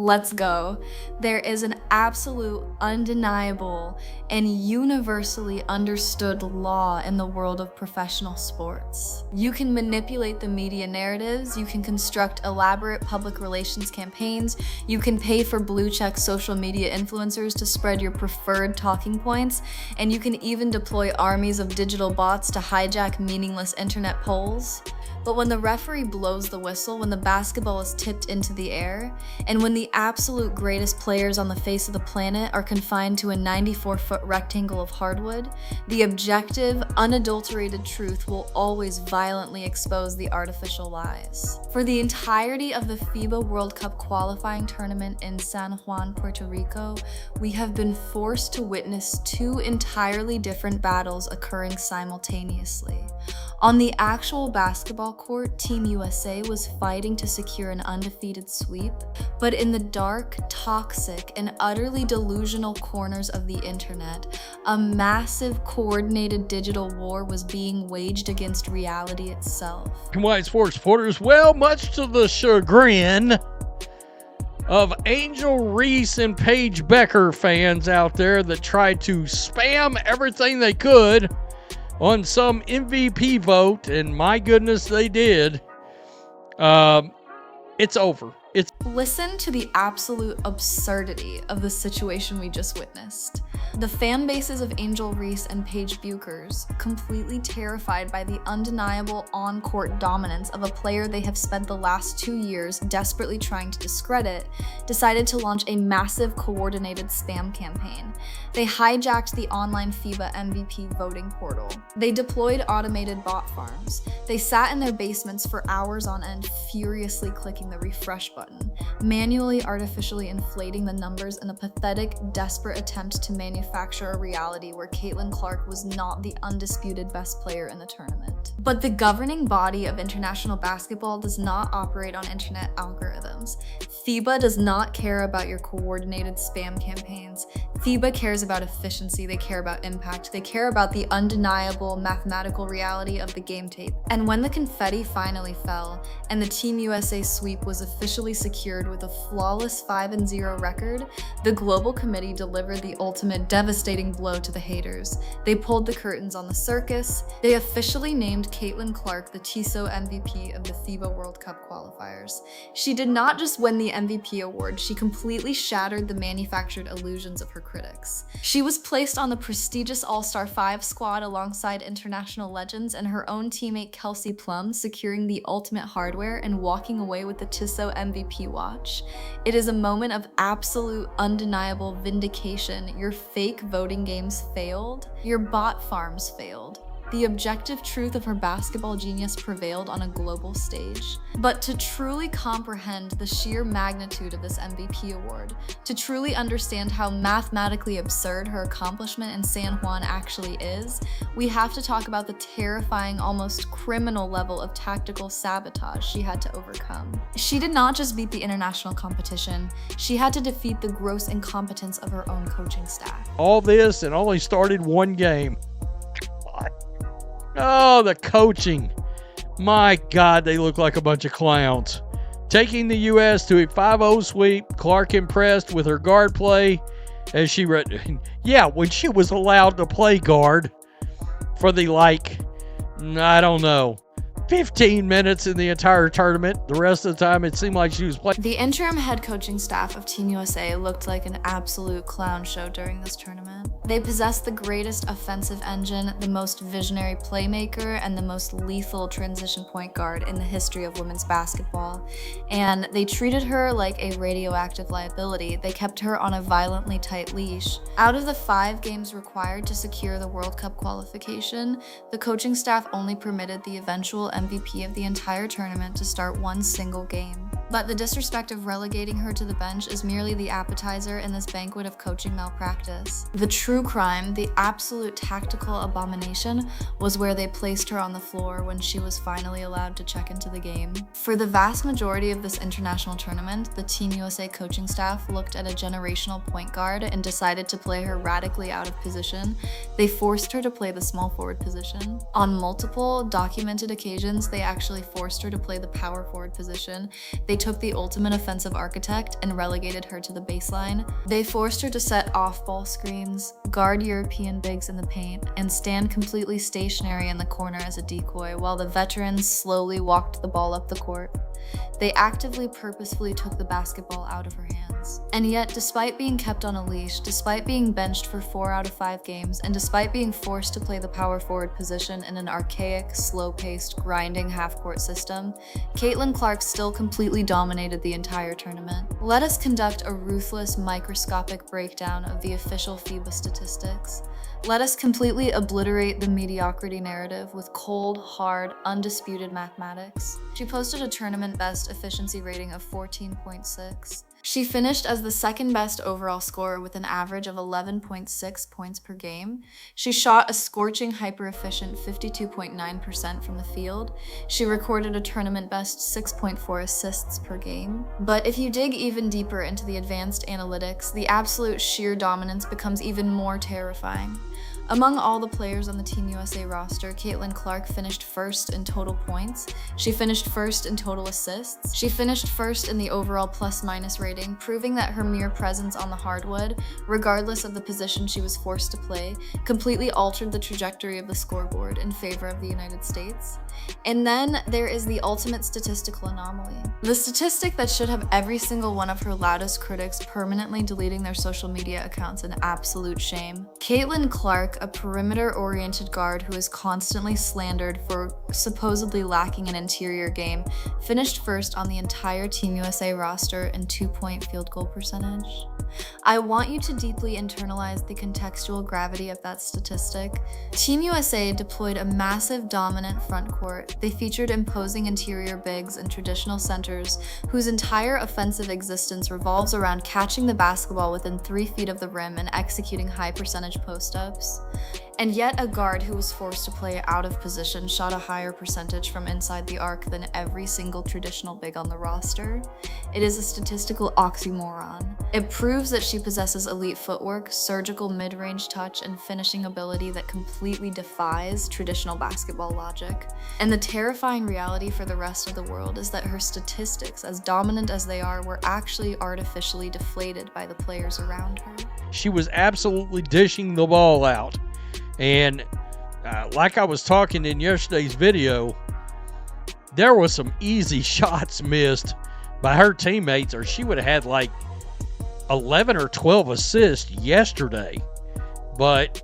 Let's go. There is an absolute, undeniable, and universally understood law in the world of professional sports. You can manipulate the media narratives, you can construct elaborate public relations campaigns, you can pay for blue-check social media influencers to spread your preferred talking points, and you can even deploy armies of digital bots to hijack meaningless internet polls. But when the referee blows the whistle, when the basketball is tipped into the air, and when the absolute greatest players on the face of the planet are confined to a 94-foot rectangle of hardwood, the objective, unadulterated truth will always violently expose the artificial lies. For the entirety of the FIBA World Cup qualifying tournament in San Juan, Puerto Rico, we have been forced to witness two entirely different battles occurring simultaneously. On the actual basketball court, Team USA was fighting to secure an undefeated sweep, but in the dark, toxic, and utterly delusional corners of the internet, a massive coordinated digital war was being waged against reality itself. White sports supporters, well, much to the chagrin of Angel Reese and Paige Bueckers fans out there that tried to spam everything they could on some MVP vote, and my goodness, they did. It's over. Listen to the absolute absurdity of the situation we just witnessed. The fan bases of Angel Reese and Paige Bueckers, completely terrified by the undeniable on-court dominance of a player they have spent the last 2 years desperately trying to discredit, decided to launch a massive coordinated spam campaign. They hijacked the online FIBA MVP voting portal. They deployed automated bot farms. They sat in their basements for hours on end, furiously clicking the refresh button, manually artificially inflating the numbers in a pathetic, desperate attempt to manufacture a reality where Caitlin Clark was not the undisputed best player in the tournament. But the governing body of international basketball does not operate on internet algorithms. FIBA does not care about your coordinated spam campaigns. FIBA cares about efficiency, they care about impact, they care about the undeniable mathematical reality of the game tape. And when the confetti finally fell, and the Team USA sweep was officially secured with a flawless 5-0 record, the Global Committee delivered the ultimate devastating blow to the haters. They pulled the curtains on the circus. They officially named Caitlin Clark the TISO MVP of the FIBA World Cup qualifiers. She did not just win the MVP award, she completely shattered the manufactured illusions of her critics. She was placed on the prestigious All-Star 5 squad alongside international legends and her own teammate Kelsey Plum, securing the ultimate hardware and walking away with the TISO MVP watch. It is a moment of absolute, undeniable vindication. Your fake voting games failed. Your bot farms failed. The objective truth of her basketball genius prevailed on a global stage. But to truly comprehend the sheer magnitude of this MVP award, to truly understand how mathematically absurd her accomplishment in San Juan actually is, we have to talk about the terrifying, almost criminal level of tactical sabotage she had to overcome. She did not just beat the international competition, she had to defeat the gross incompetence of her own coaching staff. All this and only started one game. Oh, the coaching. My God, they look like a bunch of clowns. Taking the U.S. to a 5-0 sweep, Clark impressed with her guard play as she when she was allowed to play guard for the, I don't know, 15 minutes in the entire tournament. The rest of the time, it seemed like she was playing. The interim head coaching staff of Team USA looked like an absolute clown show during this tournament. They possessed the greatest offensive engine, the most visionary playmaker, and the most lethal transition point guard in the history of women's basketball. And they treated her like a radioactive liability. They kept her on a violently tight leash. Out of the 5 games required to secure the World Cup qualification, the coaching staff only permitted the eventual MVP of the entire tournament to start one single game. But the disrespect of relegating her to the bench is merely the appetizer in this banquet of coaching malpractice. The true crime, the absolute tactical abomination, was where they placed her on the floor when she was finally allowed to check into the game. For the vast majority of this international tournament, the Team USA coaching staff looked at a generational point guard and decided to play her radically out of position. They forced her to play the small forward position. On multiple documented occasions, they actually forced her to play the power forward position. They took the ultimate offensive architect and relegated her to the baseline. They forced her to set off-ball screens, guard European bigs in the paint, and stand completely stationary in the corner as a decoy while the veterans slowly walked the ball up the court. They actively, purposefully took the basketball out of her hands. And yet, despite being kept on a leash, despite being benched for 4 out of 5 games, and despite being forced to play the power forward position in an archaic, slow-paced, grinding half-court system, Caitlin Clark still completely dominated the entire tournament. Let us conduct a ruthless, microscopic breakdown of the official FIBA statistics. Let us completely obliterate the mediocrity narrative with cold, hard, undisputed mathematics. She posted a tournament best efficiency rating of 14.6. She finished as the second best overall scorer with an average of 11.6 points per game. She shot a scorching, hyper-efficient 52.9% from the field. She recorded a tournament best 6.4 assists per game. But if you dig even deeper into the advanced analytics, the absolute sheer dominance becomes even more terrifying. Among all the players on the Team USA roster, Caitlin Clark finished first in total points. She finished first in total assists. She finished first in the overall plus-minus rating, proving that her mere presence on the hardwood, regardless of the position she was forced to play, completely altered the trajectory of the scoreboard in favor of the United States. And then there is the ultimate statistical anomaly. The statistic that should have every single one of her loudest critics permanently deleting their social media accounts an absolute shame. Caitlin Clark, a perimeter-oriented guard who is constantly slandered for supposedly lacking an interior game, finished first on the entire Team USA roster in 2-point field goal percentage. I want you to deeply internalize the contextual gravity of that statistic. Team USA deployed a massive dominant front court. They featured imposing interior bigs and traditional centers whose entire offensive existence revolves around catching the basketball within 3 feet of the rim and executing high percentage post-ups. And yet a guard who was forced to play out of position shot a higher percentage from inside the arc than every single traditional big on the roster. It is a statistical oxymoron. It proves that she possesses elite footwork, surgical mid-range touch, and finishing ability that completely defies traditional basketball logic. And the terrifying reality for the rest of the world is that her statistics, as dominant as they are, were actually artificially deflated by the players around her. She was absolutely dishing the ball out. And like I was talking in yesterday's video, there was some easy shots missed by her teammates, or she would have had like 11 or 12 assists yesterday. But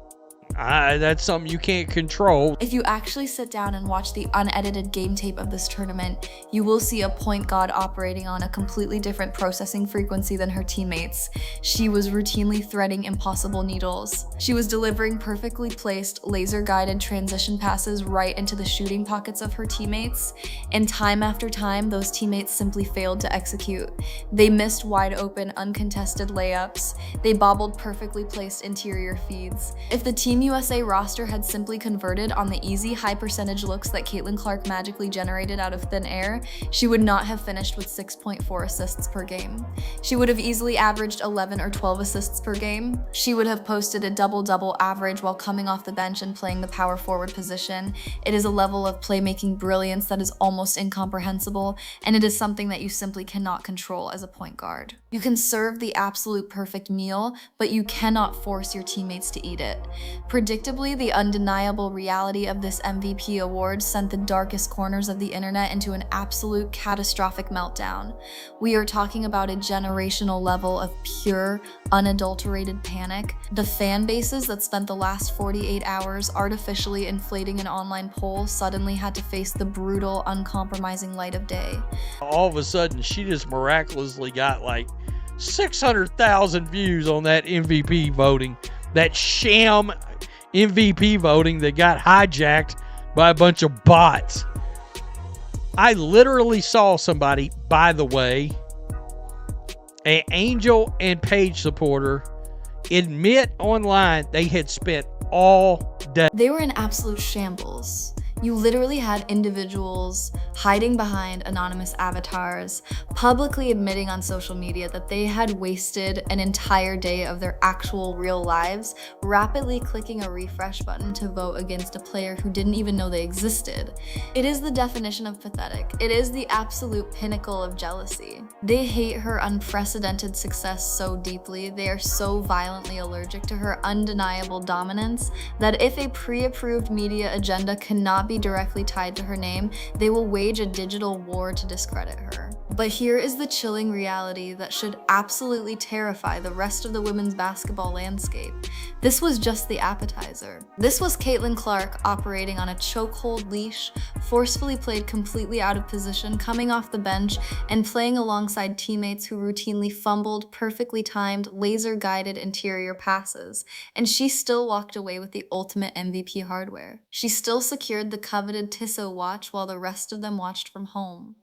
that's something you can't control. If you actually sit down and watch the unedited game tape of this tournament, you will see a point guard operating on a completely different processing frequency than her teammates. She was routinely threading impossible needles. She was delivering perfectly placed, laser-guided transition passes right into the shooting pockets of her teammates, and time after time, those teammates simply failed to execute. They missed wide-open, uncontested layups. They bobbled perfectly placed interior feeds. If the Team USA roster had simply converted on the easy, high-percentage looks that Caitlin Clark magically generated out of thin air, she would not have finished with 6.4 assists per game. She would have easily averaged 11 or 12 assists per game. She would have posted a double-double average while coming off the bench and playing the power forward position. It is a level of playmaking brilliance that is almost incomprehensible, and it is something that you simply cannot control as a point guard. You can serve the absolute perfect meal, but you cannot force your teammates to eat it. Predictably, the undeniable reality of this MVP award sent the darkest corners of the internet into an absolute catastrophic meltdown. We are talking about a generational level of pure, unadulterated panic. The fan bases that spent the last 48 hours artificially inflating an online poll suddenly had to face the brutal, uncompromising light of day. All of a sudden, she just miraculously got like 600,000 views on that MVP voting. That sham MVP voting that got hijacked by a bunch of bots. I literally saw somebody, by the way, an Angel and Paige supporter, admit online they had spent all day. They were in absolute shambles. You literally had individuals hiding behind anonymous avatars, publicly admitting on social media that they had wasted an entire day of their actual real lives, rapidly clicking a refresh button to vote against a player who didn't even know they existed. It is the definition of pathetic. It is the absolute pinnacle of jealousy. They hate her unprecedented success so deeply, they are so violently allergic to her undeniable dominance, that if a pre-approved media agenda cannot be directly tied to her name, they will wage a digital war to discredit her. But here is the chilling reality that should absolutely terrify the rest of the women's basketball landscape. This was just the appetizer. This was Caitlin Clark operating on a chokehold leash, forcefully played completely out of position, coming off the bench, and playing alongside teammates who routinely fumbled perfectly timed, laser-guided interior passes. And she still walked away with the ultimate MVP hardware. She still secured the coveted Tissot watch while the rest of them watched from home.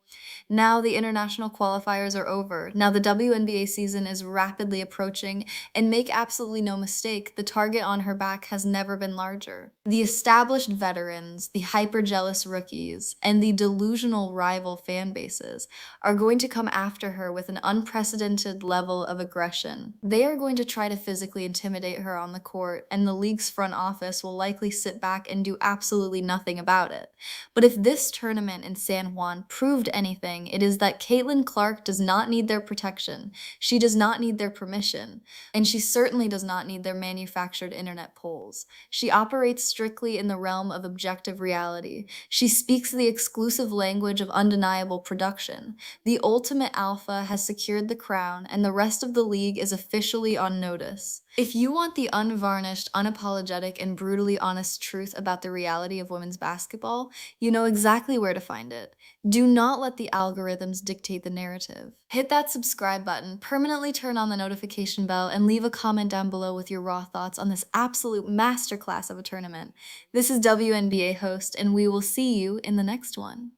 Now the international qualifiers are over. Now the WNBA season is rapidly approaching, and make absolutely no mistake, the target on her back has never been larger. The established veterans, the hyper-jealous rookies, and the delusional rival fan bases are going to come after her with an unprecedented level of aggression. They are going to try to physically intimidate her on the court, and the league's front office will likely sit back and do absolutely nothing about it. But if this tournament in San Juan proved anything, it is that Caitlin Clark does not need their protection. She does not need their permission. And she certainly does not need their manufactured internet polls. She operates strictly in the realm of objective reality. She speaks the exclusive language of undeniable production. The ultimate alpha has secured the crown, and the rest of the league is officially on notice. If you want the unvarnished, unapologetic, and brutally honest truth about the reality of women's basketball, you know exactly where to find it. Do not let the algorithms dictate the narrative. Hit that subscribe button, permanently turn on the notification bell, and leave a comment down below with your raw thoughts on this absolute masterclass of a tournament. This is WNBA host, and we will see you in the next one.